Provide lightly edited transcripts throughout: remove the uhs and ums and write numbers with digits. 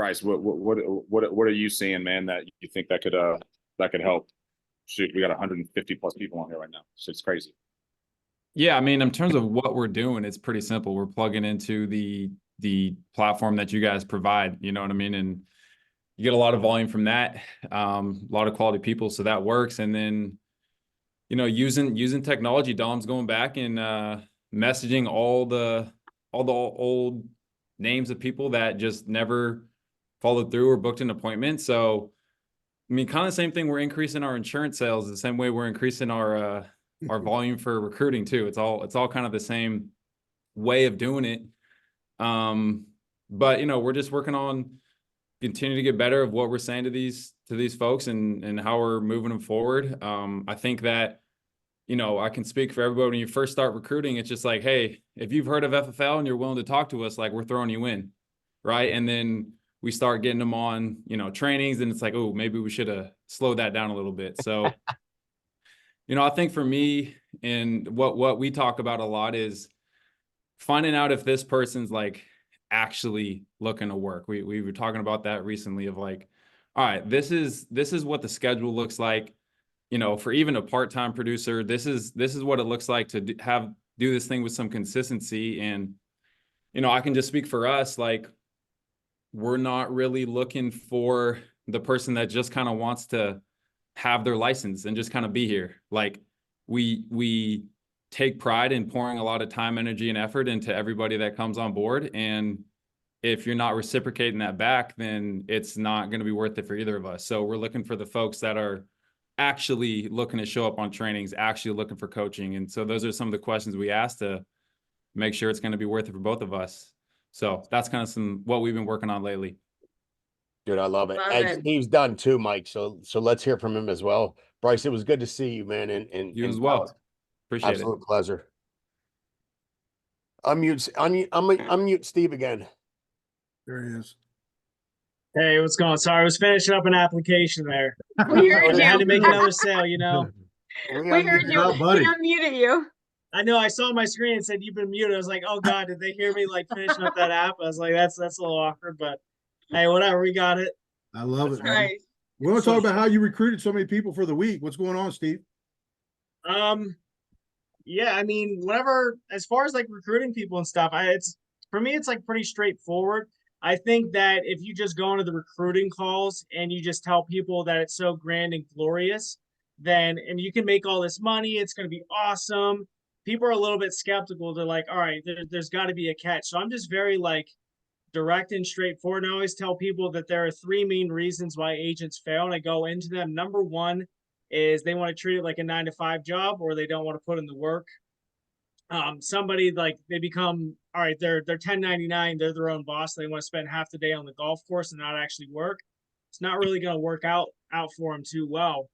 Bryce, what are you seeing, man, that you think that could help? Shoot, we got 150 plus people on here right now, so it's crazy. Yeah, I mean, in terms of what we're doing, it's pretty simple. We're plugging into the platform that you guys provide, you know what I mean? And you get a lot of volume from that, a lot of quality people, so that works. And then, you know, using technology, Dom's going back and messaging all the old names of people that just never followed through or booked an appointment. So, I mean, kind of the same thing. We're increasing our insurance sales the same way we're increasing our volume for recruiting too. It's all kind of the same way of doing it. But you know, we're just working on continue to get better of what we're saying to these folks and how we're moving them forward. I think that, you know, I can speak for everybody. When you first start recruiting, it's just like, hey, if you've heard of FFL and you're willing to talk to us, like, we're throwing you in, right? And then we start getting them on, you know, trainings, and it's like, oh, maybe we should have slowed that down a little bit. So, you know, I think for me, and what we talk about a lot is finding out if this person's like actually looking to work. We were talking about that recently of like, all right, this is what the schedule looks like, you know, for even a part-time producer. This is what it looks like to do this thing with some consistency. And, you know, I can just speak for us, like, we're not really looking for the person that just kind of wants to have their license and just kind of be here. Like, we take pride in pouring a lot of time, energy, and effort into everybody that comes on board. And if you're not reciprocating that back, then it's not going to be worth it for either of us. So we're looking for the folks that are actually looking to show up on trainings, actually looking for coaching. And so those are some of the questions we ask to make sure it's going to be worth it for both of us. So that's kind of what we've been working on lately. Dude, I love it. And Steve's done too, Mike. So let's hear from him as well. Bryce, it was good to see you, man. And you as well. Appreciate it. Absolute pleasure. Unmute Steve again. There he is. Hey, what's going on? Sorry, I was finishing up an application there. We heard I had to you. make another sale, you know. We heard you. Oh, buddy. He unmuted you. I know. I saw my screen and said you've been muted. I was like, oh god, did they hear me like finishing up that app? I was like, that's a little awkward, but hey, whatever. We got it. I love it, man. Right. We want to talk about how you recruited so many people for the week. What's going on, Steve? Yeah, I mean, whenever, as far as like recruiting people and stuff, for me, it's like pretty straightforward. I think that if you just go into the recruiting calls and you just tell people that it's so grand and glorious, then, and you can make all this money, it's going to be awesome. People are a little bit skeptical. They're like, all right, there's got to be a catch. So I'm just very like direct and straightforward. And I always tell people that there are three main reasons why agents fail, and I go into them. Number one is they want to treat it like a 9-to-5 job, or they don't want to put in the work. Somebody like they become, all right, they're 1099, they're their own boss. They want to spend half the day on the golf course and not actually work. It's not really going to work out for them too well.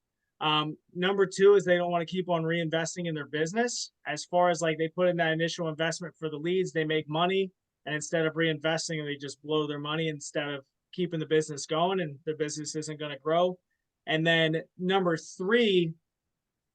Number two is they don't want to keep on reinvesting in their business. As far as like they put in that initial investment for the leads, they make money, and instead of reinvesting, they just blow their money instead of keeping the business going, and the business isn't going to grow. And then number three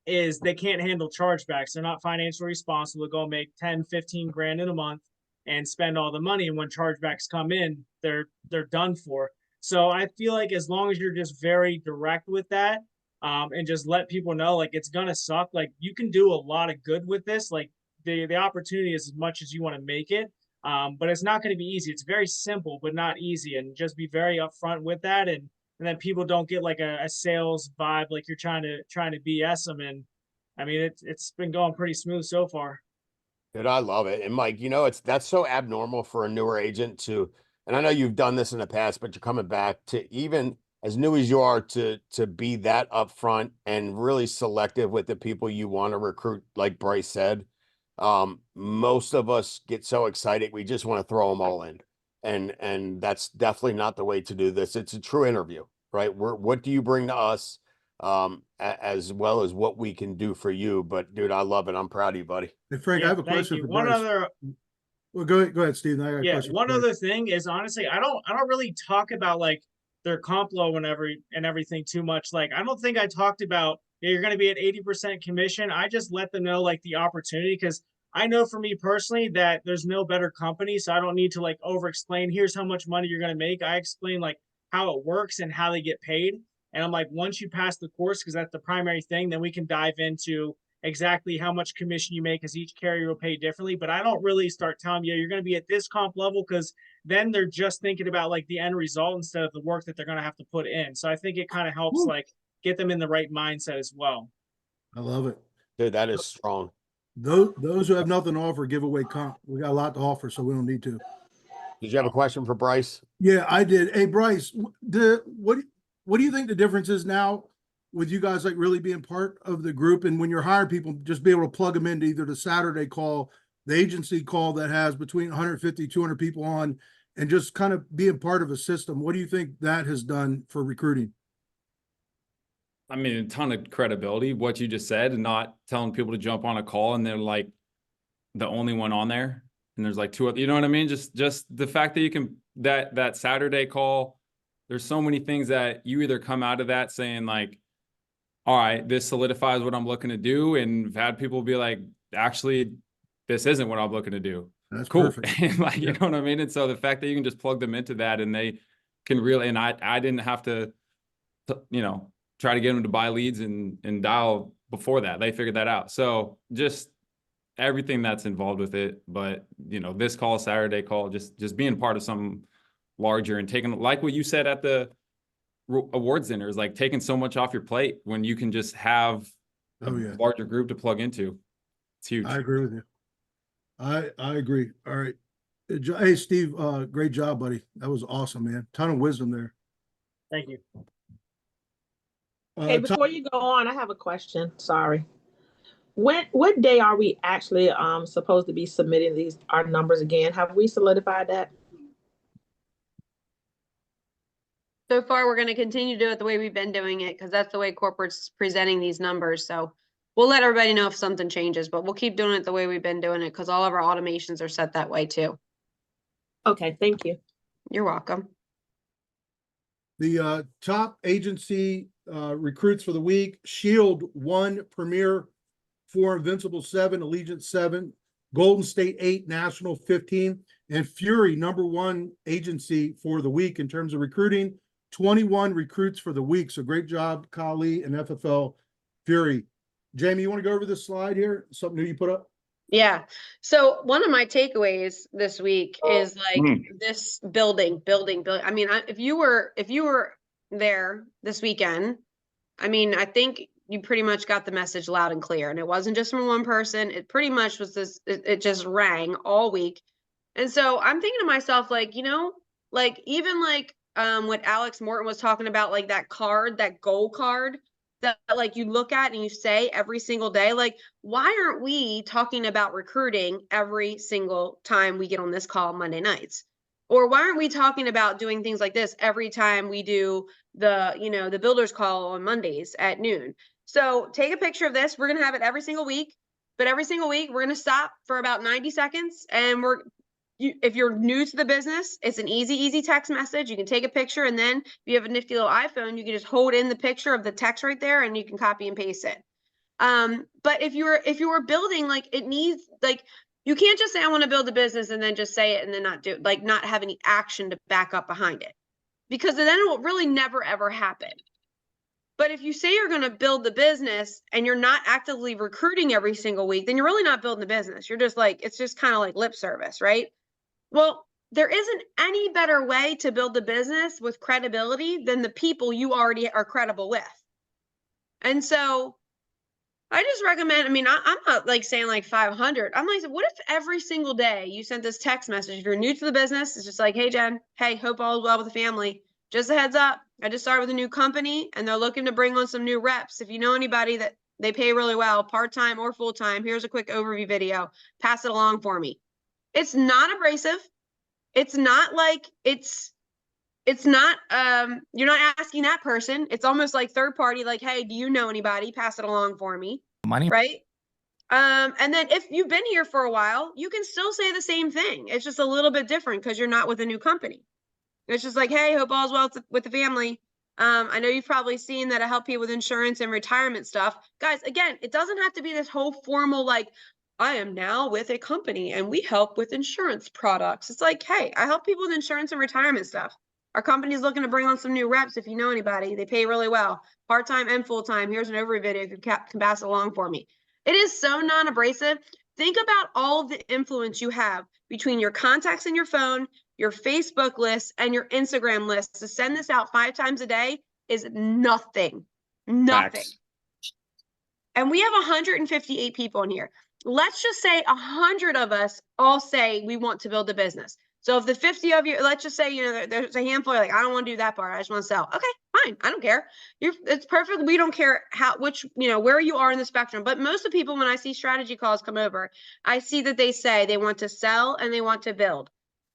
is they can't handle chargebacks. They're not financially responsible to go make 10, 15 grand in a month and spend all the money. And when chargebacks come in, they're done for. So I feel like as long as you're just very direct with that, and just let people know, like, it's going to suck. Like, you can do a lot of good with this. Like, the opportunity is as much as you want to make it. But it's not going to be easy. It's very simple, but not easy. And just be very upfront with that. And then people don't get like a sales vibe, like you're trying to BS them. And I mean, it's been going pretty smooth so far. Dude, I love it. And Mike, you know, that's so abnormal for a newer agent to, and I know you've done this in the past, but you're coming back to, even as new as you are, to be that upfront and really selective with the people you want to recruit. Like Bryce said, most of us get so excited, we just want to throw them all in. And that's definitely not the way to do this. It's a true interview, right? What do you bring to us, as well as what we can do for you? But dude, I love it. I'm proud of you, buddy. Hey, Frank, Yeah, I have a question for one Bryce. other. Well, go ahead, Steve. I got a question One for other thing is, honestly, I don't really talk about like their comp low and everything too much. Like, I don't think I talked about, you're going to be at 80% commission. I just let them know like the opportunity, because I know for me personally that there's no better company, so I don't need to like over explain, here's how much money you're going to make. I explain like how it works and how they get paid. And I'm like, once you pass the course, because that's the primary thing, then we can dive into exactly how much commission you make, because each carrier will pay differently. But I don't really start telling you you're going to be at this comp level, because then they're just thinking about like the end result instead of the work that they're going to have to put in. So I think it kind of helps like get them in the right mindset as well. I love it. Dude, that is strong. Those who have nothing to offer, give away comp. We got a lot to offer, so we don't need to. Did you have a question for Bryce? Yeah, I did. Hey, Bryce, what do you think the difference is now with you guys like really being part of the group, and when you're hiring people, just be able to plug them into either the Saturday call, the agency call that has between 150, 200 people on, and just kind of being part of a system? What do you think that has done for recruiting? I mean, a ton of credibility, what you just said, and not telling people to jump on a call and they're like the only one on there. And there's like two other, you know what I mean? Just the fact that you can, that Saturday call, there's so many things that you either come out of that saying like, all right, this solidifies what I'm looking to do. And I've had people be like, actually, this isn't what I'm looking to do. That's Cool. perfect. And like, you know what I mean? And so the fact that you can just plug them into that and they can really, and I didn't have to, you know, try to get them to buy leads and dial before that. They figured that out. So just everything that's involved with it. But, you know, this call, Saturday call, just being part of something larger and taking, like what you said at the awards dinner, is like taking so much off your plate when you can just have a larger group to plug into. It's huge. I agree with you. I agree. All right. Hey, Steve, great job, buddy. That was awesome, man. Ton of wisdom there. Thank you. Hey, before you go on, I have a question. Sorry. What day are we actually supposed to be submitting our numbers again? Have we solidified that? So far, we're going to continue to do it the way we've been doing it, because that's the way corporate's presenting these numbers. So we'll let everybody know if something changes, but we'll keep doing it the way we've been doing it, because all of our automations are set that way too. Okay, thank you. You're welcome. The top agency recruits for the week: Shield 1, Premier 4, Invincible 7, Allegiant 7, Golden State 8, National 15, and Fury #1 agency for the week in terms of recruiting. 21 recruits for the week. So great job, Kali and FFL Fury. Jamie, you want to go over this slide here? Something new you put up? Yeah. So one of my takeaways this week is like this building. I mean, if you were there this weekend, I mean, I think you pretty much got the message loud and clear, and it wasn't just from one person. It pretty much was this, it just rang all week. And so I'm thinking to myself, like, you know, like even like what Alex Morton was talking about, like that card, that goal card that like you look at and you say every single day, like, why aren't we talking about recruiting every single time we get on this call Monday nights? Or why aren't we talking about doing things like this every time we do the, you know, the builders call on Mondays at noon? So take a picture of this. We're going to have it every single week, but every single week we're going to stop for about 90 seconds. And if you're new to the business, it's an easy text message. You can take a picture, and then if you have a nifty little iPhone, you can just hold in the picture of the text right there and you can copy and paste it. But if you were building, like, it needs, like, you can't just say, I want to build a business and then just say it and then not have any action to back up behind it, because then it will really never, ever happen. But if you say you're going to build the business and you're not actively recruiting every single week, then you're really not building the business. You're just like, it's just kind of like lip service, right? Well, there isn't any better way to build a business with credibility than the people you already are credible with. And so I just recommend, I mean, I'm not like saying like 500. I'm like, what if every single day you sent this text message? If you're new to the business, it's just like, hey, Jen, hey, hope all is well with the family. Just a heads up, I just started with a new company and they're looking to bring on some new reps. If you know anybody that they pay really well, part-time or full-time, here's a quick overview video. Pass it along for me. It's not abrasive. It's not like it's not, you're not asking that person. It's almost like third party, like, hey, do you know anybody? Pass it along for me. Money. Right. And then if you've been here for a while, you can still say the same thing. It's just a little bit different because you're not with a new company. It's just like, hey, hope all's well with the family. I know you've probably seen that I help people with insurance and retirement stuff. Guys, again, it doesn't have to be this whole formal, like, I am now with a company and we help with insurance products. It's like, hey, I help people with insurance and retirement stuff. Our company's looking to bring on some new reps. If you know anybody, they pay really well, part-time and full-time. Here's an overview video if you can pass it along for me. It is so non-abrasive. Think about all of the influence you have between your contacts in your phone, your Facebook list, and your Instagram list. To send this out 5 times a day is nothing. Nothing. Facts. And we have 158 people in here. Let's just say 100 of us all say we want to build a business. So if the 50 of you, let's just say, you know, there's a handful like, I don't want to do that part. I just want to sell. Okay, fine. I don't care. It's perfect. We don't care where you are in the spectrum. But most of the people, when I see strategy calls come over, I see that they say they want to sell and they want to build.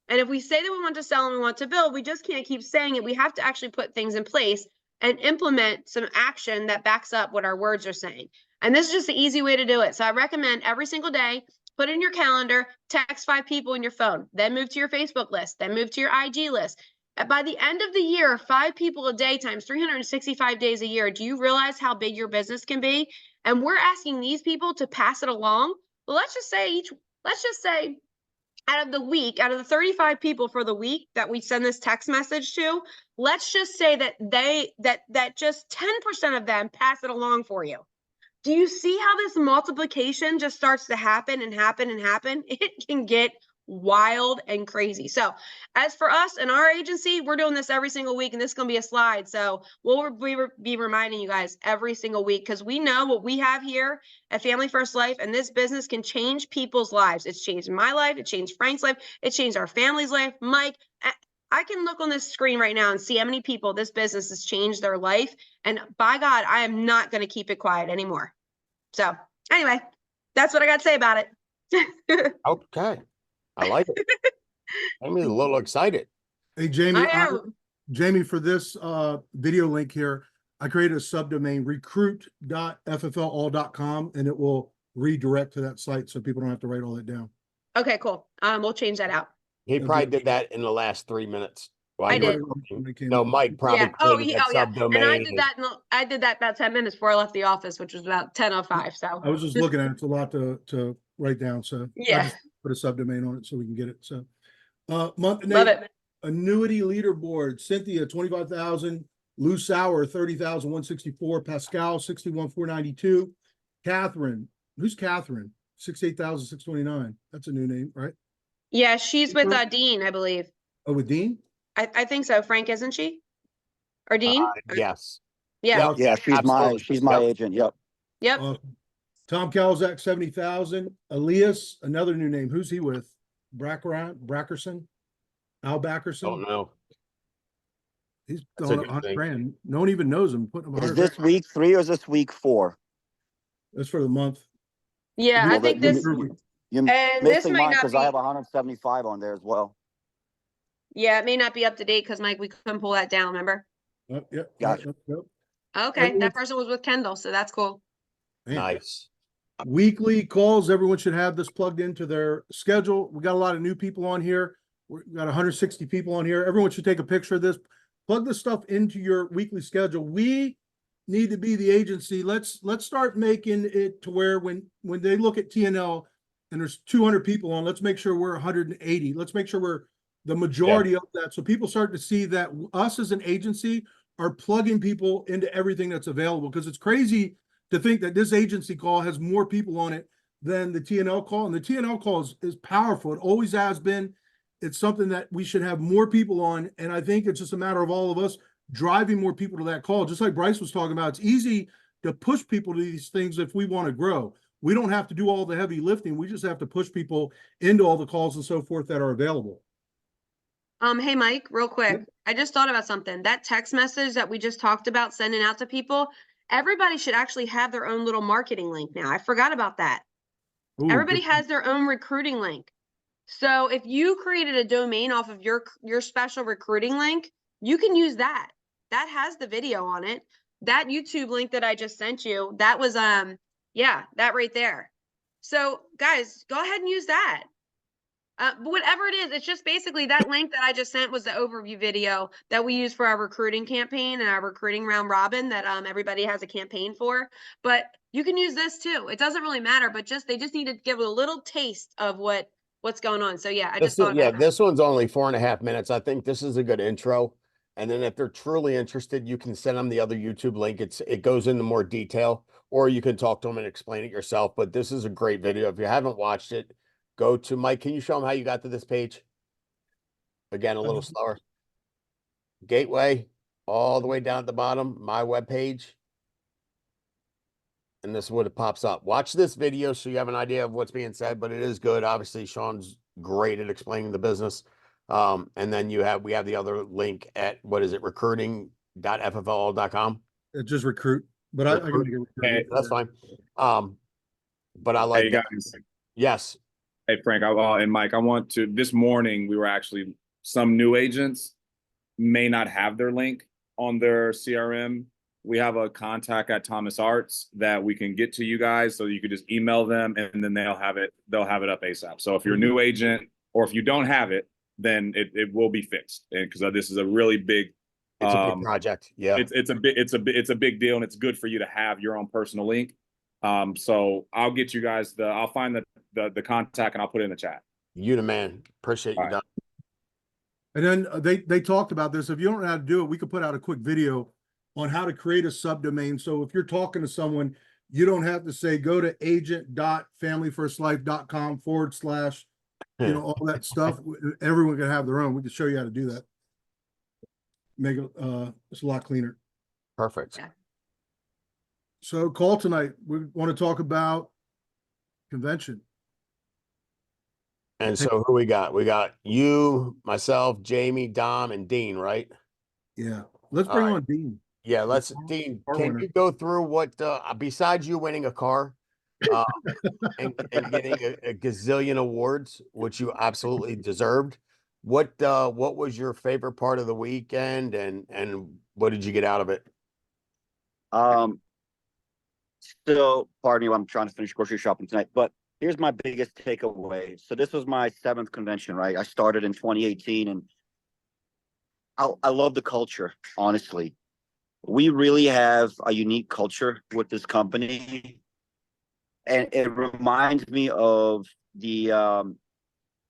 And if we say that we want to sell and we want to build, we just can't keep saying it. We have to actually put things in place and implement some action that backs up what our words are saying. And this is just the easy way to do it. So I recommend every single day, put it in your calendar, text 5 people in your phone, then move to your Facebook list, then move to your IG list. And by the end of the year, 5 people a day times 365 days a year, do you realize how big your business can be? And we're asking these people to pass it along. Well, let's just say out of the 35 people for the week that we send this text message to, let's just say that just 10% of them pass it along for you. Do you see how this multiplication just starts to happen and happen and happen? It can get wild and crazy. So as for us and our agency, we're doing this every single week, and this is going to be a slide. So we'll be reminding you guys every single week, because we know what we have here at Family First Life, and this business can change people's lives. It's changed my life. It changed Frank's life. It changed our family's life. Mike, I can look on this screen right now and see how many people this business has changed their life. And by God, I am not going to keep it quiet anymore. So anyway, that's what I got to say about it. Okay. I like it. I'm a little excited. Hey, Jamie, I am. Jamie, for this video link here, I created a subdomain, recruit.fflall.com, and it will redirect to that site so people don't have to write all that down. Okay, cool. We'll change that out. He Okay. probably did that in the last 3 minutes. I did. No, Mike probably created that subdomain. And I did that about 10 minutes before I left the office, which was about 10:05. So I was just looking at it. It's a lot to write down. So yeah, I just put a subdomain on it so we can get it. So month and love date it. annuity leaderboard: Cynthia 25,000, Lou Sauer 30,164, Pascal 61,492, Catherine. Who's Catherine? 68,629. That's a new name, right? Yeah, she's with Dean, I believe. Oh, with Dean? I think so. Frank, isn't she? Or Dean? Yes. Yeah. Yeah, she's my Absolutely. agent. Yep. Yep. Tom Kalzak 70,000. Elias, another new name. Who's he with? Brackerson? Al Backerson? Don't know. He's That's a throwing good thing. $100,000. No one even knows him. Putting him Is 100 this grand. week 3 or is this week 4? That's for the month. Yeah, You- I think this, You're and this missing might mine not because I have be, 175 on there as well. yeah, it may not be up to date because Mike, we couldn't pull that down, remember? Yep. Gotcha. Yep. Okay, Everyone- that person was with Kendall, so that's cool. Man. Nice. Weekly calls. Everyone should have this plugged into their schedule. We got a lot of new people on here. We've got 160 people on here. Everyone should take a picture of this. Plug this stuff into your weekly schedule. We need to be the agency. Let's start making it to where when they look at TNL and there's 200 people on, let's make sure we're 180. Let's make sure we're the majority of that. So people start to see that us as an agency are plugging people into everything that's available, because it's crazy to think that this agency call has more people on it than the TNL call. And the TNL call is powerful. It always has been. It's something that we should have more people on. And I think it's just a matter of all of us driving more people to that call. Just like Bryce was talking about, it's easy to push people to these things if we want to grow. We don't have to do all the heavy lifting. We just have to push people into all the calls and so forth that are available. Hey, Mike, real quick. Yep. I just thought about something. That text message that we just talked about sending out to people, everybody should actually have their own little marketing link now. I forgot about that. Ooh, Everybody good. has their own recruiting link. So if you created a domain off of your special recruiting link, you can use that. That has the video on it. That YouTube link that I just sent you, that was yeah, that right there. So guys, go ahead and use that. But whatever it is, it's just basically that link that I just sent was the overview video that we use for our recruiting campaign and our recruiting round robin that everybody has a campaign for. But you can use this too. It doesn't really matter, but they just need to give a little taste of what's going on. So yeah, I just thought about that. This one's only 4.5 minutes. I think this is a good intro. And then if they're truly interested, you can send them the other YouTube link. It goes into more detail, or you can talk to them and explain it yourself. But this is a great video. If you haven't watched it, go to Mike. Can you show them how you got to this page? Again, a little slower. Gateway, all the way down at the bottom, my webpage. And this is what it pops up. Watch this video so you have an idea of what's being said, but it is good. Obviously, Sean's great at explaining the business. And then we have the other link at, what is it, recruiting.ffl.com. It's just recruit, but I can make it recruit. Hey, That's fine. But I like Hey that. guys, Yes. hey Frank, and Mike, this morning we were actually, some new agents may not have their link on their CRM. We have a contact at Thomas Arts that we can get to you guys, so you could just email them and then they'll have it up ASAP. So if you're a new agent or if you don't have it, then it will be fixed. And because this is a really big, It's a big project. Yeah. it's a big deal, and it's good for you to have your own personal link. So I'll get you guys I'll find the contact and I'll put it in the chat. You the man. Appreciate you, All right. Doc. And then they talked about this. If you don't know how to do it, we could put out a quick video on how to create a subdomain. So if you're talking to someone, you don't have to say, go to agent.familyfirstlife.com / all that stuff. Everyone can have their own. We can show you how to do that. Make it it's a lot cleaner. Perfect. Yeah. So call tonight. We want to talk about convention. And so who we got? We got you, myself, Jamie, Dom, and Dean, right? Yeah. Let's All bring right. on Dean. Yeah, let's, Car- Dean, car can winner. you go through what, besides you winning a car, and getting a gazillion awards, which you absolutely deserved, what was your favorite part of the weekend, and what did you get out of it? So pardon me, I'm trying to finish grocery shopping tonight, but here's my biggest takeaway. So this was my 7th convention, right? I started in 2018, and I love the culture, honestly. We really have a unique culture with this company, and it reminds me of the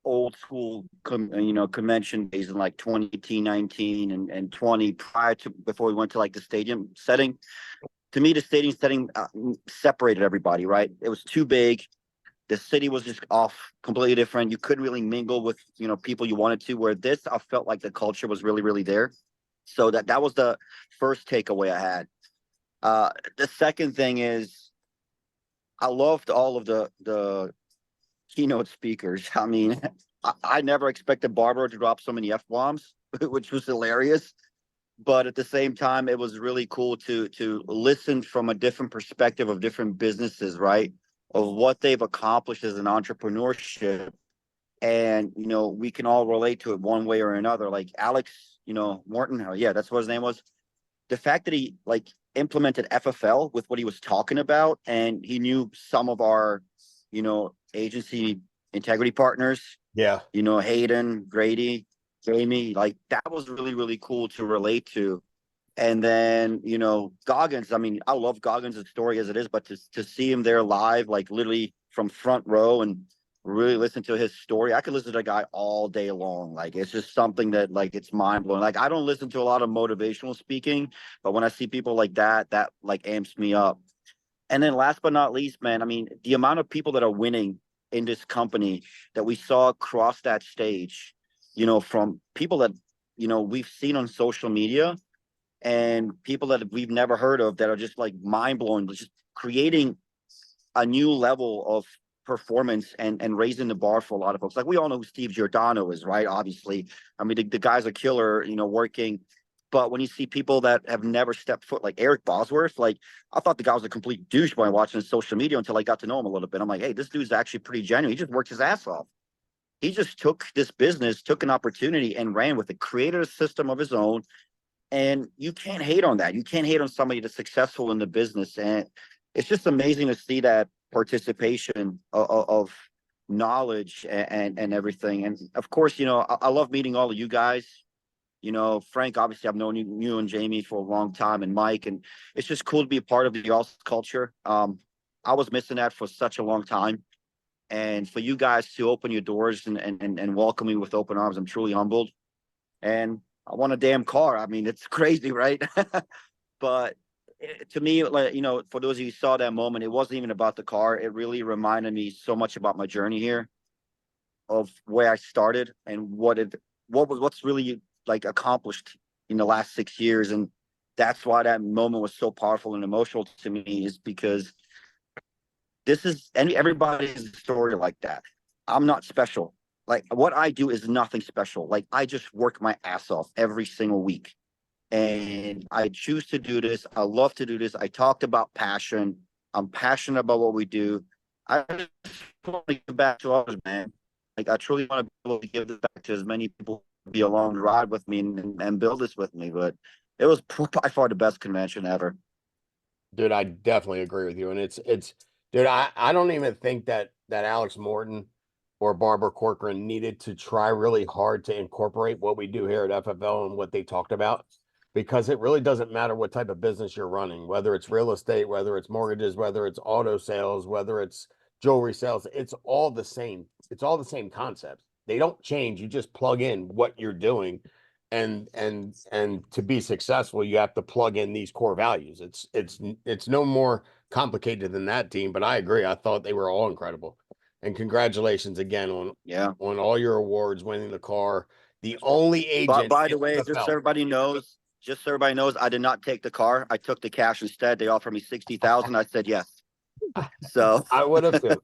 old school convention days in like 2019 and 20 before we went to like the stadium setting. To me, the stadium setting separated everybody, right? It was too big. The city was just off, completely different. You couldn't really mingle with people you wanted to, where this, I felt like the culture was really, really there. So that was the first takeaway I had. The second thing is, I loved all of the keynote speakers. I mean, I never expected Barbara to drop so many F-bombs, which was hilarious. But at the same time, it was really cool to listen from a different perspective of different businesses, right? Of what they've accomplished as an entrepreneurship. And, we can all relate to it one way or another. Like Alex, Morton, yeah, that's what his name was. The fact that he implemented FFL with what he was talking about, and he knew some of our, agency integrity partners. Yeah. Hayden, Grady, Jamie, that was really, really cool to relate to. And then, Goggins, I mean, I love Goggins' story as it is, but to see him there live, literally from front row, and really listen to his story. I could listen to a guy all day long. It's just something that it's mind blowing. I don't listen to a lot of motivational speaking, but when I see people like that amps me up. And then last but not least, man, I mean, the amount of people that are winning in this company that we saw across that stage, from people that, we've seen on social media, and people that we've never heard of that are just mind blowing, just creating a new level of performance and raising the bar for a lot of folks. We all know who Steve Giordano is, right? Obviously, I mean, the guy's a killer, working. But when you see people that have never stepped foot, like Eric Bosworth, I thought the guy was a complete douche by watching his social media until I got to know him a little bit. I'm like, hey, this dude's actually pretty genuine. He just worked his ass off. He just took this business, took an opportunity and ran with it, created a system of his own. And you can't hate on that. You can't hate on somebody that's successful in the business. And it's just amazing to see that participation of knowledge and everything. And of course, you know, I love meeting all of you guys. You know, Frank, obviously I've known you and Jamie for a long time, and Mike, and it's just cool to be a part of the y'all's culture. I was missing that for such a long time. And for you guys to open your doors and welcome me with open arms, I'm truly humbled. And I want a damn car. I mean, it's crazy, right? But to me, like, you know, for those of you who saw that moment, it wasn't even about the car. It really reminded me so much about my journey here, of where I started and what's really like accomplished in the last 6 years. And that's why that moment was so powerful and emotional to me, is because everybody's story like that. I'm not special. Like, what I do is nothing special. Like, I just work my ass off every single week. And I choose to do this. I love to do this. I talked about passion. I'm passionate about what we do. I just want to give back to others, man. Like, I truly want to be able to give this back to as many people who be along the ride with me and build this with me. But it was by far the best convention ever. Dude, I definitely agree with you. And it's dude, I don't even think that Alex Morton or Barbara Corcoran needed to try really hard to incorporate what we do here at FFL and what they talked about, because it really doesn't matter what type of business you're running, whether it's real estate, whether it's mortgages, whether it's auto sales, whether it's jewelry sales, it's all the same. It's all the same concepts. They don't change. You just plug in what you're doing. And to be successful, you have to plug in these core values. It's no more complicated than that, team. But I agree. I thought they were all incredible. And congratulations again on all your awards, winning the car. The only agent. By the way, just so everybody knows, I did not take the car. I took the cash instead. They offered me $60,000. I said yes. So I would have too.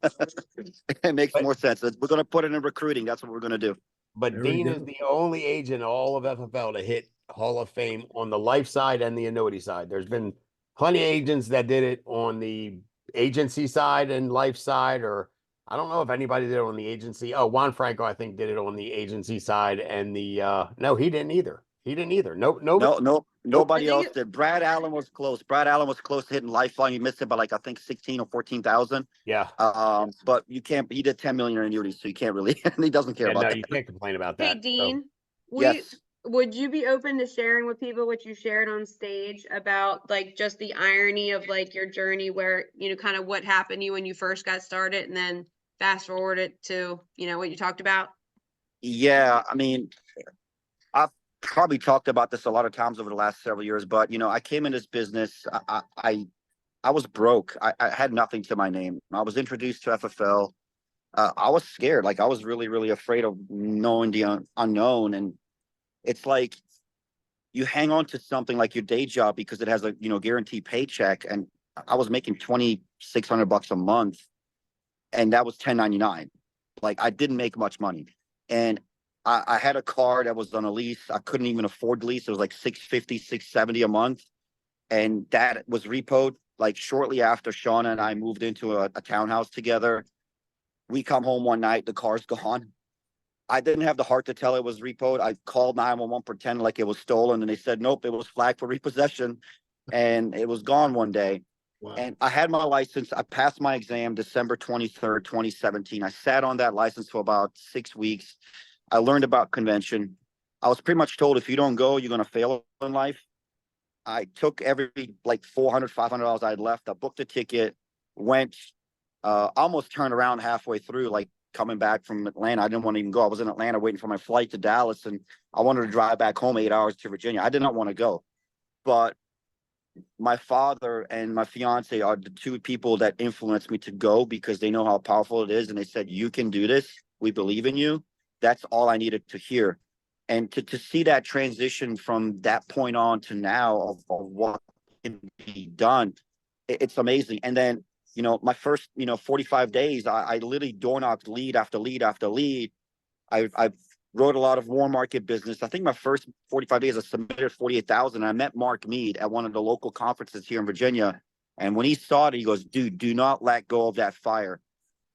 It makes more sense. We're going to put it in recruiting. That's what we're going to do. But Dean is the only agent in all of FFL to hit Hall of Fame on the life side and the annuity side. There's been plenty of agents that did it on the agency side and life side, or I don't know if anybody did it on the agency. Oh, Juan Franco, I think, did it on the agency side, and the no, he didn't either. Nobody else did. Brad Allen was close. To hitting Lifeline. He missed it by, like, I think 16 or 14,000. Yeah. But you can't. He did 10 million in annuities, so you can't really. He doesn't care about that. You can't complain about that. Hey, Dean. So. Yes. Would you be open to sharing with people what you shared on stage about, like, just the irony of, like, your journey, where, you know, kind of what happened to you when you first got started, and then fast forward it to, you know, what you talked about? Yeah, I mean, I've probably talked about this a lot of times over the last several years, but, you know, I came in this business. I was broke. I had nothing to my name. I was introduced to FFL. I was scared. Like, I was really, really afraid of knowing the unknown. And it's like you hang on to something like your day job because it has a, you know, guaranteed paycheck. And I was making $2,600 a month, and that was 1099. Like, I didn't make much money. And I had a car that was on a lease. I couldn't even afford the lease. It was like $650, $670 a month. And that was repoed. Like, shortly after Shauna and I moved into a townhouse together, we come home one night, the car's gone. I didn't have the heart to tell it was repoed. I called 911, pretending like it was stolen, and they said, nope, it was flagged for repossession, and it was gone one day. Wow. And I had my license. I passed my exam December 23rd, 2017. I sat on that license for about 6 weeks. I learned about convention. I was pretty much told, if you don't go, you're going to fail in life. I took every, like, $400, $500 I had left. I booked a ticket, went, almost turned around halfway through, like, coming back from Atlanta. I didn't want to even go. I was in Atlanta waiting for my flight to Dallas, and I wanted to drive back home 8 hours to Virginia. I did not want to go. But my father and my fiance are the two people that influenced me to go, because they know how powerful it is. And they said, you can do this. We believe in you. That's all I needed to hear. And to see that transition from that point on to now of what can be done, it's amazing. And then, you know, my first, 45 days, I literally door knocked lead after lead after lead. I wrote a lot of warm market business. I think my first 45 days, I submitted 48,000. I met Mark Mead at one of the local conferences here in Virginia. And when he saw it, he goes, dude, do not let go of that fire.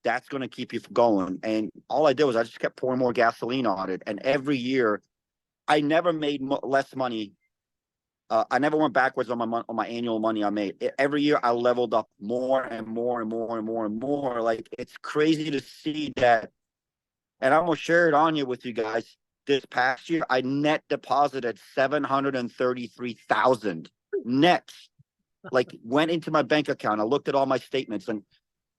That's going to keep you going. And all I did was I just kept pouring more gasoline on it. And every year, I never made less money I never went backwards on my annual money I made. Every year I leveled up more and more and more and more and more. Like, it's crazy to see that. And I'm gonna share it on you with you guys. This past year, I net deposited 733,000 net. Like, went into my bank account. I looked at all my statements, and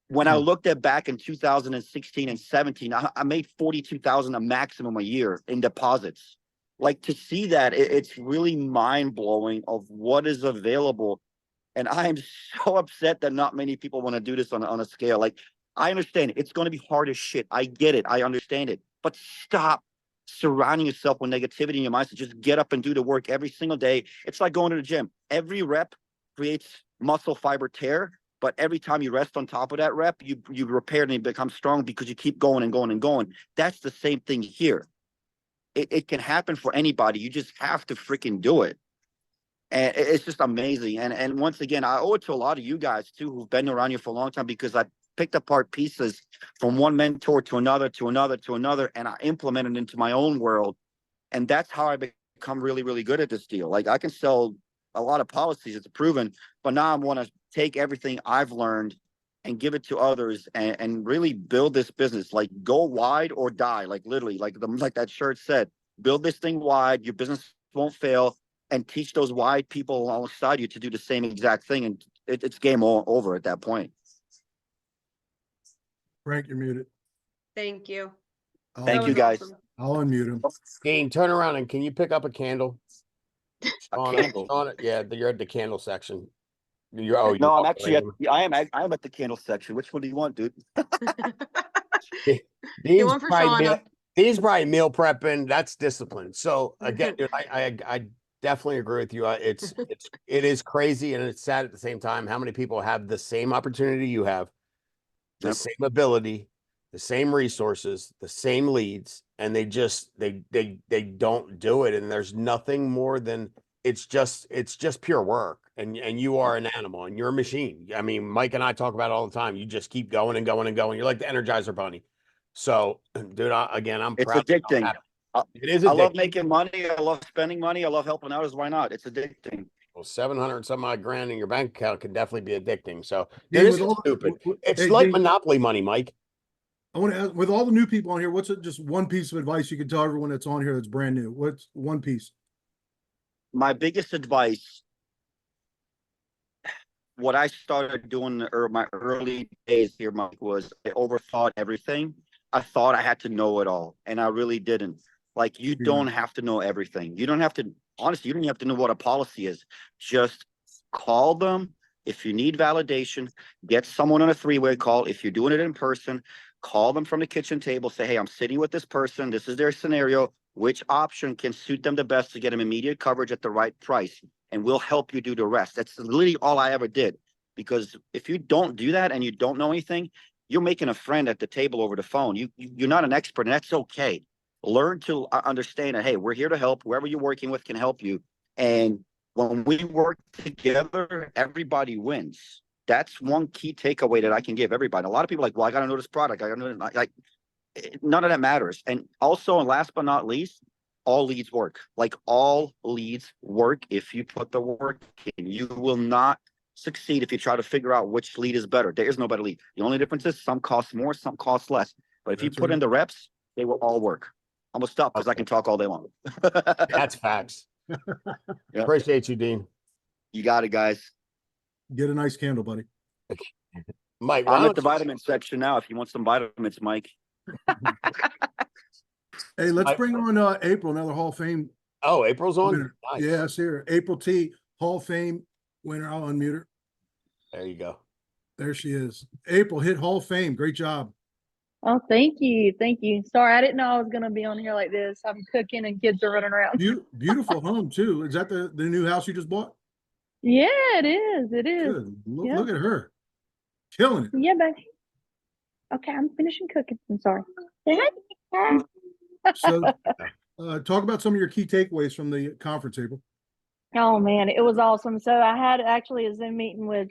when I looked at back in 2016 and 17, I made 42,000 a maximum a year in deposits. Like, to see that, it's really mind blowing of what is available. And I am so upset that not many people want to do this on a scale. Like, I understand it's going to be hard as shit. I get it. I understand it. But stop surrounding yourself with negativity in your mindset. Just get up and do the work every single day. It's like going to the gym. Every rep creates muscle fiber tear, but every time you rest on top of that rep, you repair and you become strong because you keep going and going and going. That's the same thing here. It can happen for anybody. You just have to freaking do it. And it's just amazing. And once again, I owe it to a lot of you guys too, who've been around here for a long time, because I picked apart pieces from one mentor to another, to another, to another, and I implemented it into my own world. And that's how I become really, really good at this deal. Like, I can sell a lot of policies, it's proven, but now I want to take everything I've learned and give it to others and really build this business. Like, go wide or die. Like, literally, like that shirt said, build this thing wide, your business won't fail, and teach those wide people alongside you to do the same exact thing. And it's game over at that point. Frank, you're muted. Thank you. Thank you, guys. I'll unmute him. Dean, turn around and can you pick up a candle? Candle. On it. Yeah, you're at the candle section. No, I'm actually I am at the candle section. Which one do you want, dude? Dean's probably meal prepping. That's discipline. So again, dude, I definitely agree with you. It is crazy and it's sad at the same time how many people have the same opportunity you have, the same ability, the same resources, the same leads, and they don't do it. And there's nothing more than it's just pure work. And you are an animal and you're a machine. I mean, Mike and I talk about it all the time. You just keep going and going and going. You're like the Energizer Bunny. So, dude, I'm It's proud. addicting. It is I addicting. love making money. I love spending money. I love helping others. Why not? It's addicting. Well, 700 some odd grand in your bank account can definitely be addicting. So Dean, it is stupid. It's like Dean, Monopoly money, Mike. I want to ask, with all the new people on here, what's just one piece of advice you could tell everyone that's on here that's brand new? What's one piece? My biggest advice, what I started doing my early days here, Mike, was I overthought everything. I thought I had to know it all, and I really didn't. Like, you don't have to know everything. You don't have to, honestly, you don't have to know what a policy is. Just call them. If you need validation, get someone on a three-way call. If you're doing it in person, call them from the kitchen table. Say, hey, I'm sitting with this person. This is their scenario. Which option can suit them the best to get them immediate coverage at the right price? And we'll help you do the rest. That's literally all I ever did. Because if you don't do that and you don't know anything, you're making a friend at the table over the phone. You're not an expert, and that's okay. Learn to understand that, hey, we're here to help. Whoever you're working with can help you. And when we work together, everybody wins. That's one key takeaway that I can give everybody. A lot of people are like, well, I got to know this product. I got to know it. Like, none of that matters. And also, and last but not least, all leads work. Like, all leads work if you put the work in. You will not succeed if you try to figure out which lead is better. There is no better lead. The only difference is some cost more, some cost less. But if you put in the reps, they will all work. I'm gonna stop because I can talk all day long. That's facts. Appreciate you, Dean. You got it, guys. Get a nice candle, buddy. Mike, I'm at the vitamin section now. If you want some vitamins, Mike. Hey, let's bring on April, another Hall of Fame. Oh, April's on? Winner. Nice. Yes, here. April T, Hall of Fame winner. I'll unmute her. There you go. There she is. April hit Hall of Fame. Great job. Oh, thank you. Thank you. Sorry, I didn't know I was going to be on here like this. I'm cooking and kids are running around. Beautiful home, too. Is that the new house you just bought? Yeah, it is. It is. Good. Look at her. Killing it. Yeah, baby. Okay, I'm finishing cooking. I'm sorry. So, talk about some of your key takeaways from the conference, April. Oh, man, it was awesome. So I had actually a Zoom meeting with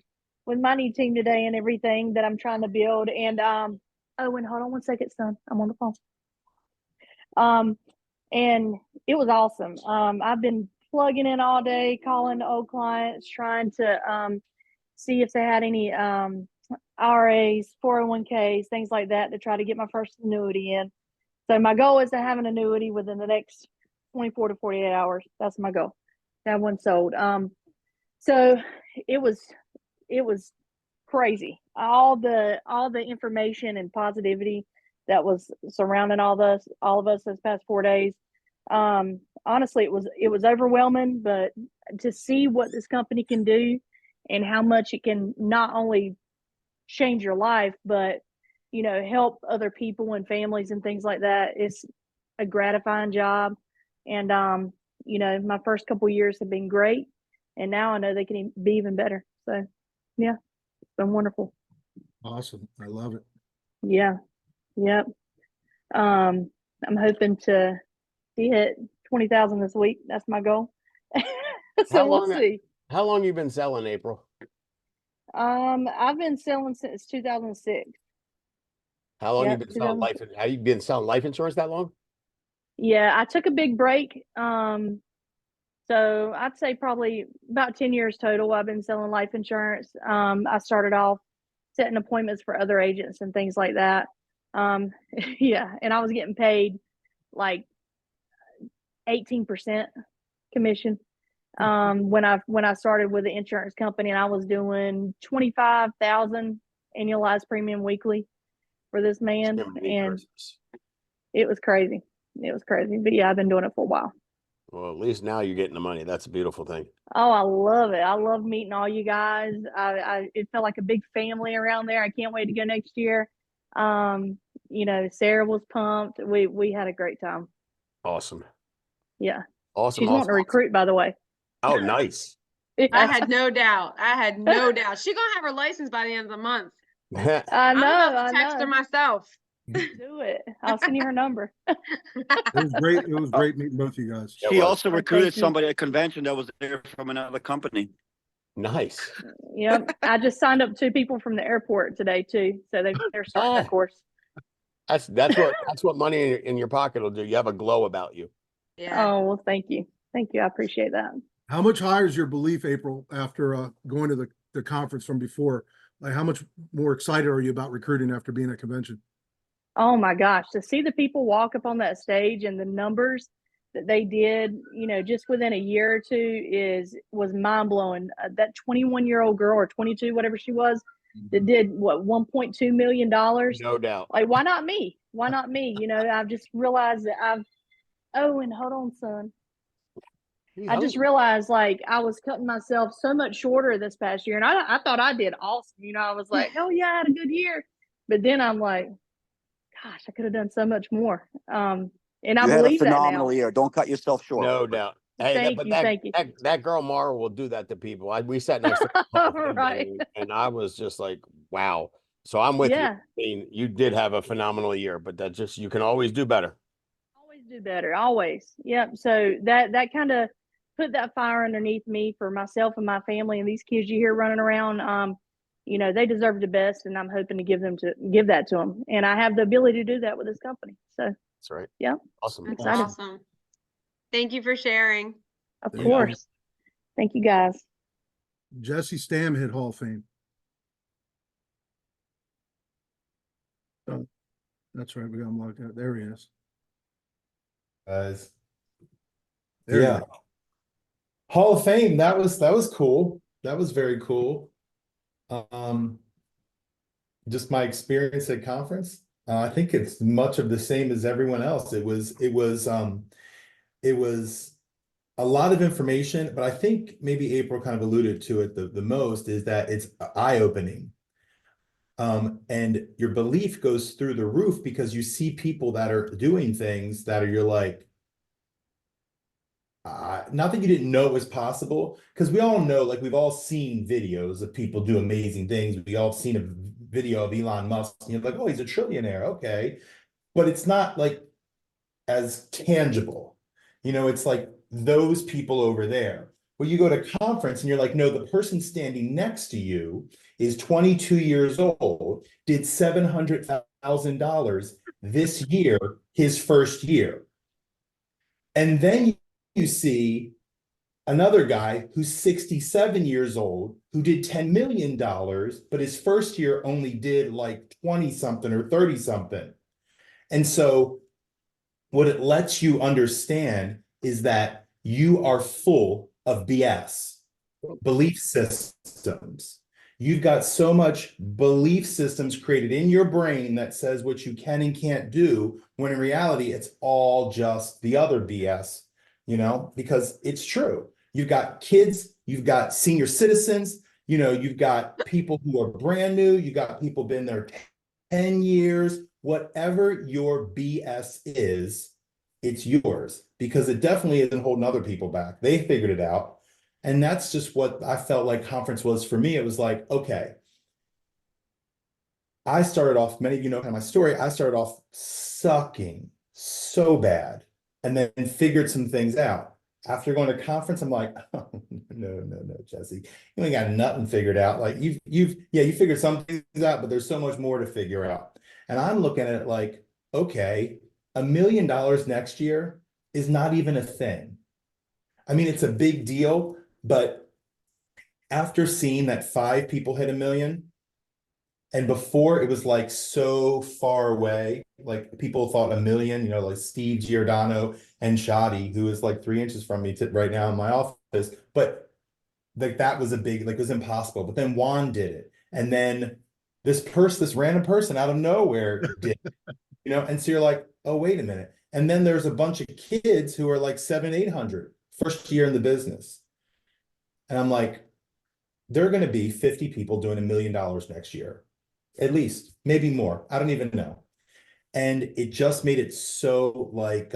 my new team today and everything that I'm trying to build. And, oh, and hold on one second, son. I'm on the phone. And it was awesome. I've been plugging in all day, calling old clients, trying to see if they had any IRAs, 401ks, things like that to try to get my first annuity in. So my goal is to have an annuity within the next 24 to 48 hours. That's my goal. To have one sold. So it was crazy. All the information and positivity that was surrounding all of us this past 4 days. Honestly, it was overwhelming, but to see what this company can do and how much it can not only change your life, but help other people and families and things like that. It's a gratifying job. And my first couple of years have been great. And now I know they can be even better. So yeah, it's been wonderful. Awesome. I love it. Yeah. Yep. I'm hoping to hit 20,000 this week. That's my goal. So we'll see. How long you been selling, April? I've been selling since 2006. How long Yep, you been selling life? Have you been selling life insurance that long? Yeah, I took a big break. So I'd say probably about 10 years total. I've been selling life insurance. I started off setting appointments for other agents and things like that. Yeah, and I was getting paid like 18% commission. When I started with the insurance company, and I was doing 25,000 annualized premium weekly for this man, and it was crazy. It was crazy, but yeah, I've been doing it for a while. Well, at least now you're getting the money. That's a beautiful thing. Oh, I love it. I love meeting all you guys. It felt like a big family around there. I can't wait to go next year. Sarah was pumped. We had a great time. Awesome. Yeah. Awesome. She's wanting to recruit, by the way. Oh, nice. Yeah. I had no doubt. She's gonna have her license by the end of the month. I know. I'm about to text her myself. Do it. I'll send you her number. It was great. It was great meeting both of you guys. She also recruited somebody at a convention that was there from another company. Nice. Yep. I just signed up 2 people from the airport today too. So they're starting their course. That's what money in your pocket will do. You have a glow about you. Yeah. Oh, well, thank you. Thank you. I appreciate that. How much higher is your belief, April, after going to the conference from before? Like, how much more excited are you about recruiting after being at convention? Oh my gosh, to see the people walk up on that stage and the numbers that they did, just within a year or two was mind blowing. That 21-year-old girl or 22, whatever she was, that did what, $1.2 million. No doubt. Like, why not me? Why not me? I've just realized that and hold on, son. I just realized like I was cutting myself so much shorter this past year, and I thought I did awesome. I was like, oh yeah, I had a good year. But then I'm like, gosh, I could have done so much more. And I believe that now. Phenomenal year. Don't cut yourself short. No doubt. Hey, Thank you. That girl Mara will do that to people. We sat next to her right. and I was just like, wow. So I'm with you. Yeah. I mean, you did have a phenomenal year, but you can always do better. Always do better. Always. Yep. So that kind of put that fire underneath me for myself and my family and these kids you hear running around. They deserve the best, and I'm hoping to give that to them. And I have the ability to do that with this company. So that's right. Yeah. Awesome. That's awesome. Thank you for sharing. Of course. Thank you guys. Jesse Stam hit Hall of Fame. Oh, that's right. We got him locked out. There he is. Guys. There Yeah. Hall of Fame. That was cool. That was very cool. Just my experience at conference. I think it's much of the same as everyone else. It was a lot of information, but I think maybe April kind of alluded to it the most, is that it's eye-opening. And your belief goes through the roof because you see people that are doing things that you're like, not that you didn't know it was possible, because we all know, like, we've all seen videos of people do amazing things. We all seen a video of Elon Musk, and you're like, oh, he's a trillionaire, okay. But it's not like as tangible. It's like those people over there. Well, you go to conference and you're like, no, the person standing next to you is 22 years old, did $700,000 this year, his first year. And then you see Another guy who's 67 years old, who did $10 million, but his first year only did like 20 something or 30 something. And so what it lets you understand is that you are full of BS, belief systems. You've got so much belief systems created in your brain that says what you can and can't do, when in reality, it's all just the other BS, because it's true. You've got kids, you've got senior citizens, you've got people who are brand new, you got people been there 10 years, whatever your BS is, it's yours, because it definitely isn't holding other people back. They figured it out. And that's just what I felt like conference was for me. It was like, okay, I started off, many of you know kind of my story. I started off sucking so bad and then figured some things out. After going to conference, I'm like, oh, no, Jesse, you ain't got nothing figured out. Like you figured some things out, but there's so much more to figure out. And I'm looking at it like, okay, $1 million next year is not even a thing. I mean, it's a big deal, but after seeing that 5 people hit $1 million, and before it was like so far away, like people thought $1 million, like Steve Giordano and Shadi, who is like 3 inches from me right now in my office, but like that was a big, like it was impossible. But then Juan did it, and then this random person out of nowhere did it, and so you're like, oh, wait a minute. And then there's a bunch of kids who are like 700-800, first year in the business. And I'm like, there are going to be 50 people doing $1 million next year, at least, maybe more. I don't even know. And it just made it so like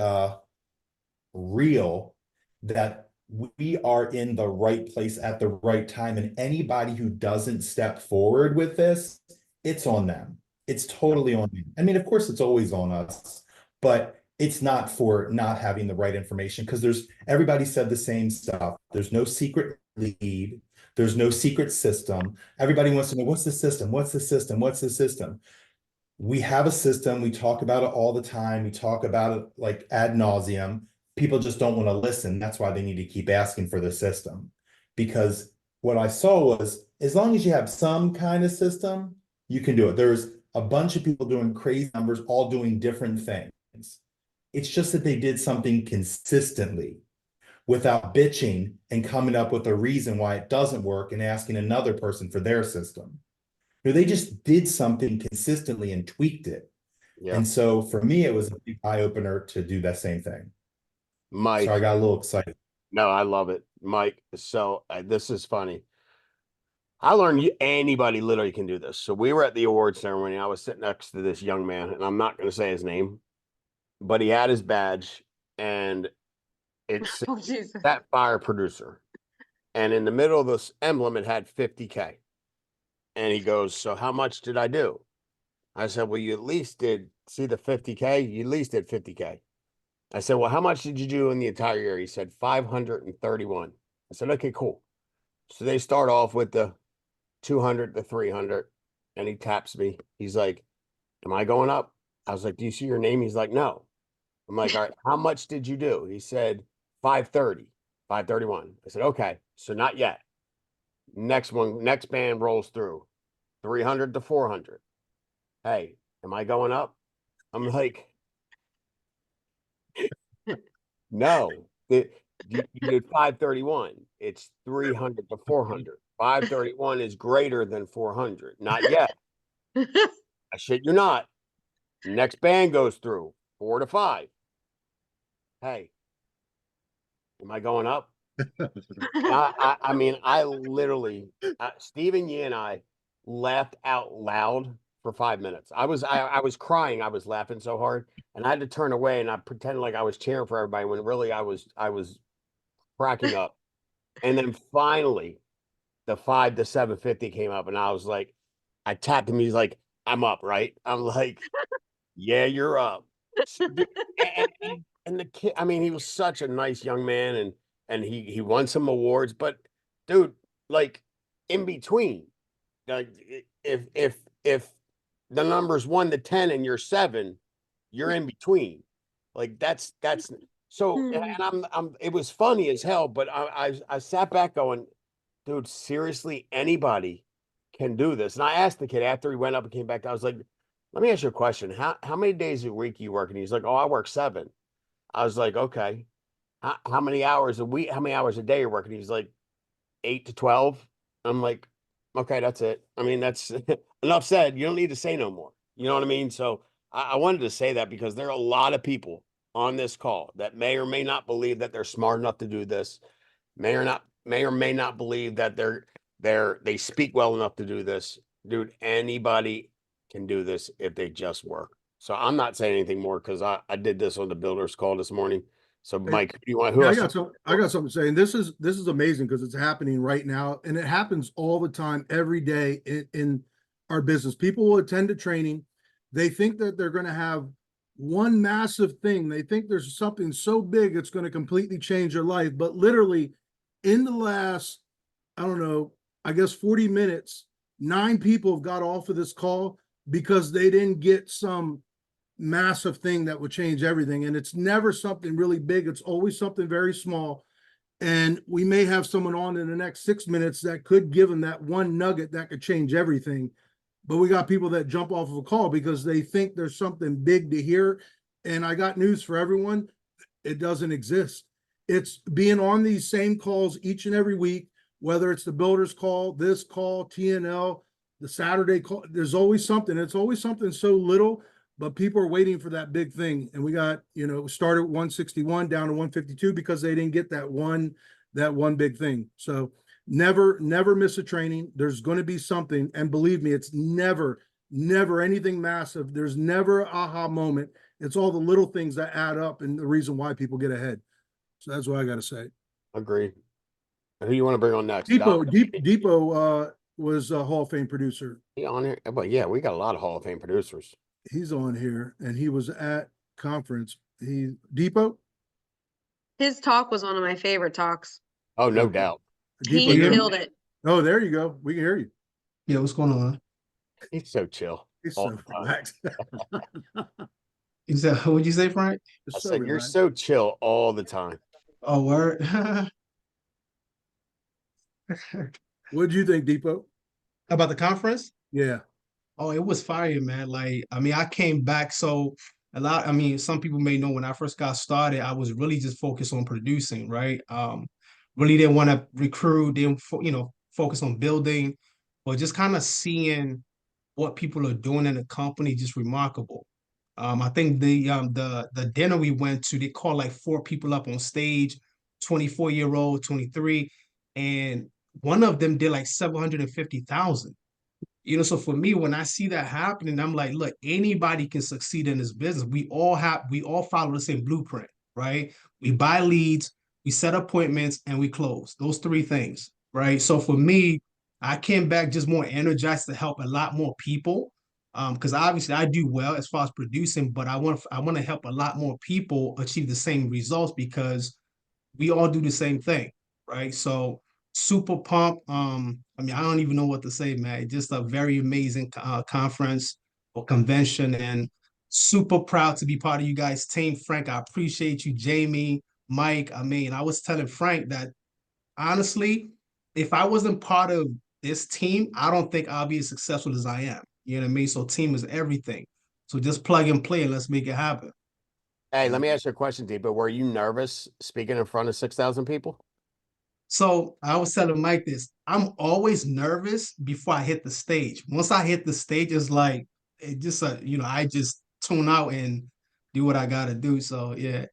real that we are in the right place at the right time. And anybody who doesn't step forward with this, it's on them. It's totally on them. I mean, of course, it's always on us, but it's not for not having the right information, because everybody said the same stuff. There's no secret lead. There's no secret system. Everybody wants to know, what's the system? What's the system? What's the system? We have a system. We talk about it all the time. We talk about it like ad nauseum. People just don't want to listen. That's why they need to keep asking for the system. Because what I saw was, as long as you have some kind of system, you can do it. There's a bunch of people doing crazy numbers, all doing different things. It's just that they did something consistently without bitching and coming up with a reason why it doesn't work and asking another person for their system. They just did something consistently and tweaked it. Yeah. And so for me, it was a big eye-opener to do that same thing. Mike. So I got a little excited. No, I love it, Mike. So this is funny. I learned anybody literally can do this. So we were at the award ceremony. I was sitting next to this young man, and I'm not going to say his name, but he had his badge, and it's that fire producer. And in the middle of this emblem, it had 50K. And he goes, so how much did I do? I said, well, you at least did see the 50K. You at least did 50K. I said, well, how much did you do in the entire year? He said, 531. I said, okay, cool. So they start off with the 200 to 300, and he taps me. He's like, am I going up? I was like, do you see your name? He's like, no. I'm like, all right, how much did you do? He said, 530, 531. I said, okay, so not yet. Next band rolls through, 300 to 400. Hey, am I going up? I'm like, no, you did 531. It's 300 to 400. 531 is greater than 400. Not yet. I shit you not. Next band goes through, 4 to 5. Hey, am I going up? I mean, I literally, Stephen Yee and I laughed out loud for 5 minutes. I was crying. I was laughing so hard, and I had to turn away, and I pretended like I was cheering for everybody when really I was cracking up. And then finally, the 5 to 750 came up, and I was like, I tapped him. He's like, I'm up, right? I'm like, yeah, you're up. And the kid, I mean, he was such a nice young man, and he won some awards, but dude, like in between, like if the number's 1 to 10 and you're 7, you're in between. Like that's So, and it was funny as hell, but I sat back going, dude, seriously, anybody can do this. And I asked the kid after he went up and came back, I was like, let me ask you a question. How many days a week you work? And he's like, oh, I work 7. I was like, okay. How many hours a week? How many hours a day you're working? He's like 8 to 12. I'm like, okay, that's it. I mean, that's enough said. You don't need to say no more. You know what I mean? So I wanted to say that because there are a lot of people on this call that may or may not believe that they're smart enough to do this, may or may not believe that they speak well enough to do this. Dude, anybody can do this if they just work. So I'm not saying anything more because I did this on the builders call this morning. So Mike, do you want who Yeah, else? I got something to say. And this is amazing because it's happening right now. And it happens all the time, every day in our business. People will attend a training. They think that they're going to have one massive thing. They think there's something so big it's going to completely change their life. But literally in the last, I don't know, I guess 40 minutes, 9 people have got off of this call because they didn't get some massive thing that would change everything. And it's never something really big. It's always something very small. And we may have someone on in the next 6 minutes that could give them that one nugget that could change everything. But we got people that jump off of a call because they think there's something big to hear. And I got news for everyone. It doesn't exist. It's being on these same calls each and every week, whether it's the builders call, this call, TNL, the Saturday call. There's always something. It's always something so little, but people are waiting for that big thing. And we got, started at 161 down to 152 because they didn't get that one big thing. So never miss a training. There's going to be something. And believe me, it's never anything massive. There's never an aha moment. It's all the little things that add up and the reason why people get ahead. So that's what I got to say. Agree. Who you want to bring on next? Depot was a Hall of Fame producer. He on here? But yeah, we got a lot of Hall of Fame producers. He's on here and he was at conference. Depot? His talk was one of my favorite talks. Oh, no doubt. He Depot, killed it. Oh, there you go. We can hear you. Yeah, what's going on? He's so chill. He's all so the time. relaxed. What'd you say, Frank? I said, you're so chill all the time. Oh, word. What did you think, Depot? About the conference? Yeah. Oh, it was fire, man. Like, I mean, I came back some people may know when I first got started, I was really just focused on producing, right? Really didn't want to recruit, didn't focus on building, but just kind of seeing what people are doing in the company, just remarkable. I think the dinner we went to, they called like 4 people up on stage, 24-year-old, 23, and one of them did like 750,000. So for me, when I see that happening, I'm like, look, anybody can succeed in this business. We all follow the same blueprint, right? We buy leads, we set appointments, and we close. Those 3 things, right? So for me, I came back just more energized to help a lot more people. Because obviously I do well as far as producing, but I want to help a lot more people achieve the same results because we all do the same thing, right? So super pumped. I mean, I don't even know what to say, man. Just a very amazing conference or convention, and super proud to be part of you guys' team. Frank, I appreciate you. Jamie, Mike. I mean, I was telling Frank that honestly, if I wasn't part of this team, I don't think I'll be as successful as I am. You know what I mean? So team is everything. So just plug and play and let's make it happen. Hey, let me ask you a question, Deepa. Were you nervous speaking in front of 6,000 people? So I was telling Mike this. I'm always nervous before I hit the stage. Once I hit the stage, it's like it just I just tune out and do what I gotta do. So yeah.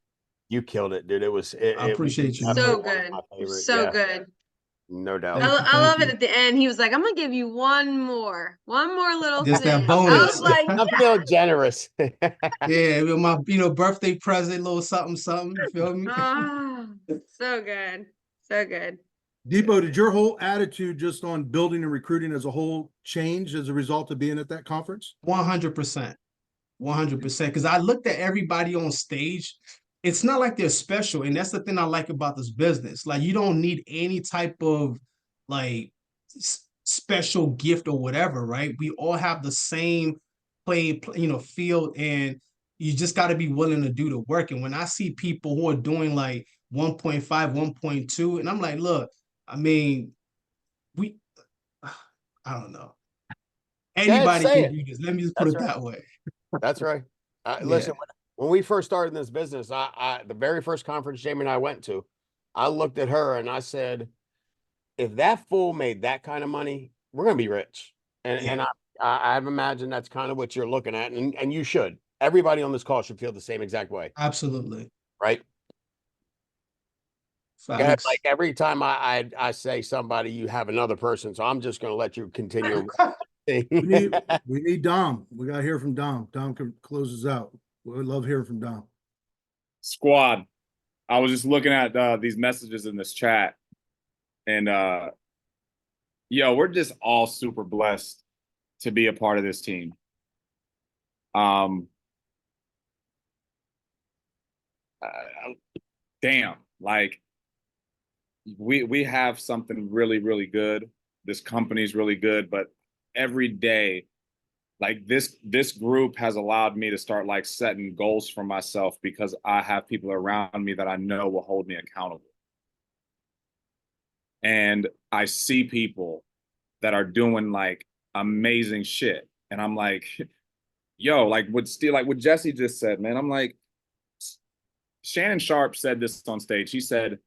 You killed it, dude. I appreciate you. So good. So good. No doubt. I love it at the end. He was like, I'm gonna give you one more little just thing. That bonus. I was like, I'm feeling generous. Yeah, my birthday present, little something. You feel me? Oh, so good. So good. Depot, did your whole attitude just on building and recruiting as a whole change as a result of being at that conference? 100%. 100%. Because I looked at everybody on stage. It's not like they're special. And that's the thing I like about this business. Like, you don't need any type of like special gift or whatever, right? We all have the same field. And, you just got to be willing to do the work. And when I see people who are doing like 1.5, 1.2, and I'm like, look, I mean, I don't know. Anybody say can it. do this. Let me just put That's it right. that way. That's right. Yeah. Listen, when we first started in this business, the very first conference Jamie and I went to, I looked at her and I said, if that fool made that kind of money, we're gonna be rich. And I've imagined that's kind of what you're looking at, and you should. Everybody on this call should feel the same exact way, Absolutely. right? Yeah, Facts. like every time I say somebody, you have another person, so I'm just gonna let you continue. We need Dom. We got to hear from Dom. Dom can close us out. We love hearing from Dom. Squad, I was just looking at these messages in this chat, and yo, we're just all super blessed to be a part of this team. Damn, like we have something really, really good. This company's really good, but every day, like this group has allowed me to start like setting goals for myself because I have people around me that I know will hold me accountable. And I see people that are doing like amazing shit. And I'm like, yo, like what Jesse just said, man. I'm like, Shannon Sharp said this on stage. He said,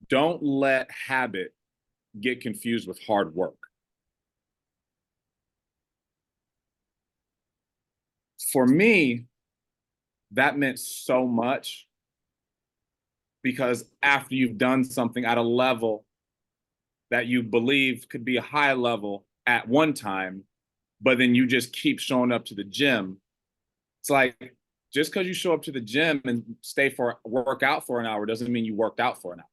don't let habit get confused with hard work. For me, that meant so much because after you've done something at a level that you believe could be a high level at one time, but then you just keep showing up to the gym. It's like, just because you show up to the gym and work out for an hour doesn't mean you worked out for an hour.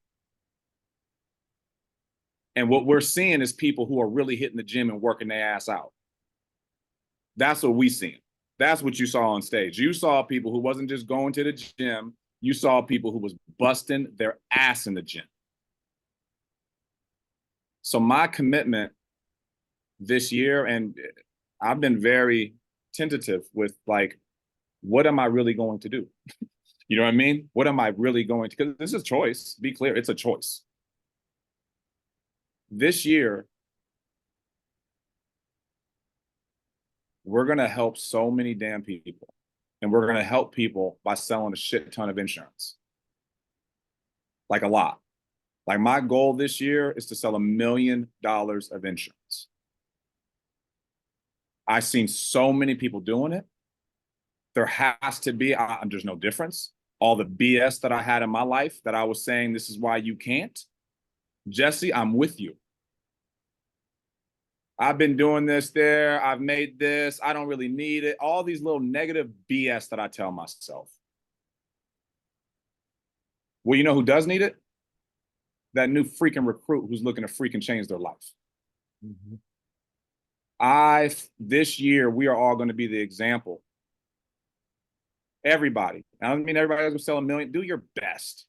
And what we're seeing is people who are really hitting the gym and working their ass out. That's what we seeing. That's what you saw on stage. You saw people who wasn't just going to the gym. You saw people who was busting their ass in the gym. So my commitment this year, and I've been very tentative with like, what am I really going to do? You know what I mean? What am I really going to, because this is a choice. Be clear, it's a choice. This year, we're going to help so many damn people. And we're going to help people by selling a shit ton of insurance. Like a lot. Like my goal this year is to sell $1 million of insurance. I've seen so many people doing it. There has to be, there's no difference. All the BS that I had in my life that I was saying, this is why you can't. Jesse, I'm with you. I've been doing this there. I've made this. I don't really need it. All these little negative BS that I tell myself. Well, you know who does need it? That new freaking recruit who's looking to freaking change their life. Mm-hmm. This year, we are all going to be the example. Everybody. I don't mean everybody's going to sell $1 million. Do your best.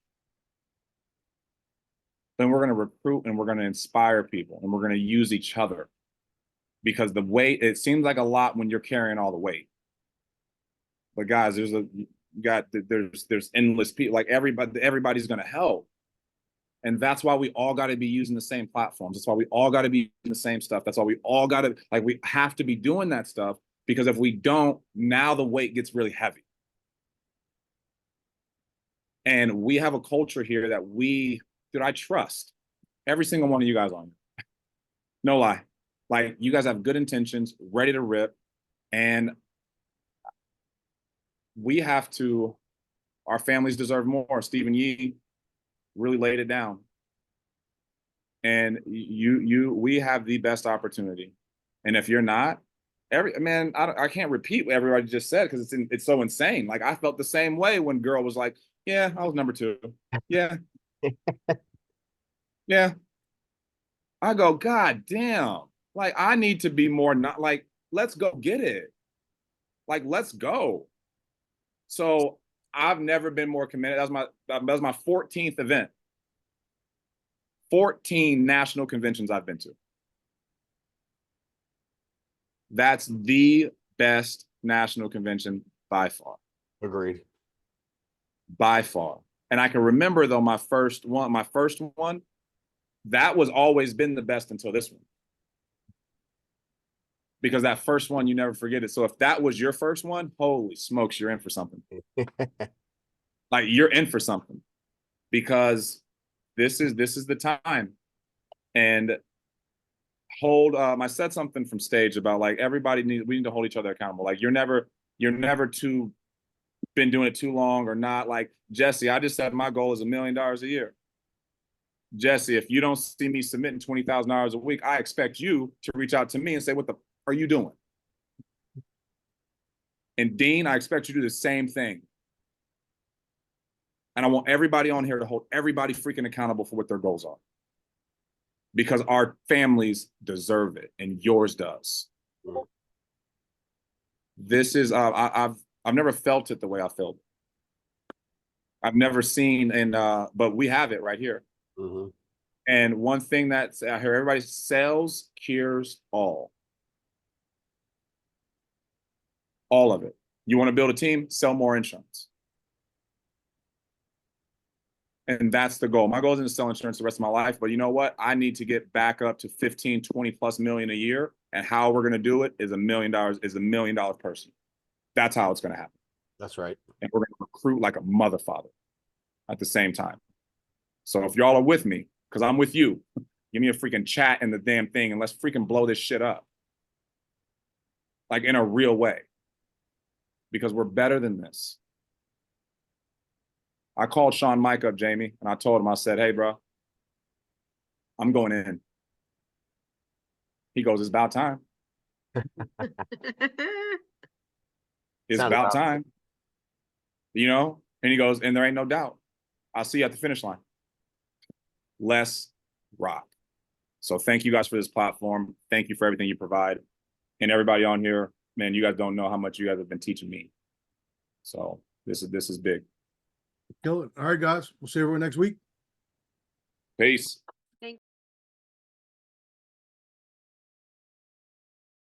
Then we're going to recruit and we're going to inspire people and we're going to use each other. Because the weight, it seems like a lot when you're carrying all the weight. But guys, there's endless people. Like everybody's going to help. And that's why we all got to be using the same platforms. That's why we all got to be using the same stuff. That's why we all got to, like, we have to be doing that stuff, because if we don't, now the weight gets really heavy. And we have a culture here that I trust every single one of you guys on. No lie. Like, you guys have good intentions, ready to rip. And we have to, our families deserve more. Stephen Yee really laid it down. And we have the best opportunity. And if you're not, I can't repeat what everybody just said because it's so insane. Like, I felt the same way when girl was like, yeah, I was number 2. Yeah. Yeah. I go, God damn. Like, I need to be more, not like, let's go get it. Like, let's go. So I've never been more committed. That was my 14th event. 14 national conventions I've been to. That's the best national convention by far. Agreed. by far. And I can remember though my first one, that was always been the best until this one. Because that first one, you never forget it. So if that was your first one, holy smokes, you're in for something. Like you're in for something. Because this is the time. And I said something from stage about like we need to hold each other accountable. Like you're never been doing it too long or not. Like Jesse, I just said my goal is $1 million a year. Jesse, if you don't see me submitting $20,000 a week, I expect you to reach out to me and say, what the are you doing? And Dean, I expect you to do the same thing. And I want everybody on here to hold everybody freaking accountable for what their goals are. Because our families deserve it and yours does. This is, I've never felt it the way I felt. I've never seen, but we have it right here. Mm-hmm. And one thing that I hear everybody, sales cures all. All of it. You want to build a team, sell more insurance. And that's the goal. My goal isn't to sell insurance the rest of my life, but you know what? I need to get back up to 15, 20 plus million a year. And how we're going to do it is $1 million, is $1 million person. That's how it's going to happen. That's right. And we're going to recruit like a mother father at the same time. So if y'all are with me, because I'm with you, give me a freaking chat in the damn thing and let's freaking blow this shit up. Like in a real way. Because we're better than this. I called Sean Mike up, Jamie, and I told him, I said, hey, bro, I'm going in. He goes, it's about time. It's about time. You know? And he goes, and there ain't no doubt. I'll see you at the finish line. Let's rock. So thank you guys for this platform. Thank you for everything you provide. And everybody on here, man, you guys don't know how much you guys have been teaching me. So this is big. Kill it. All right, guys. We'll see everyone next week. Peace.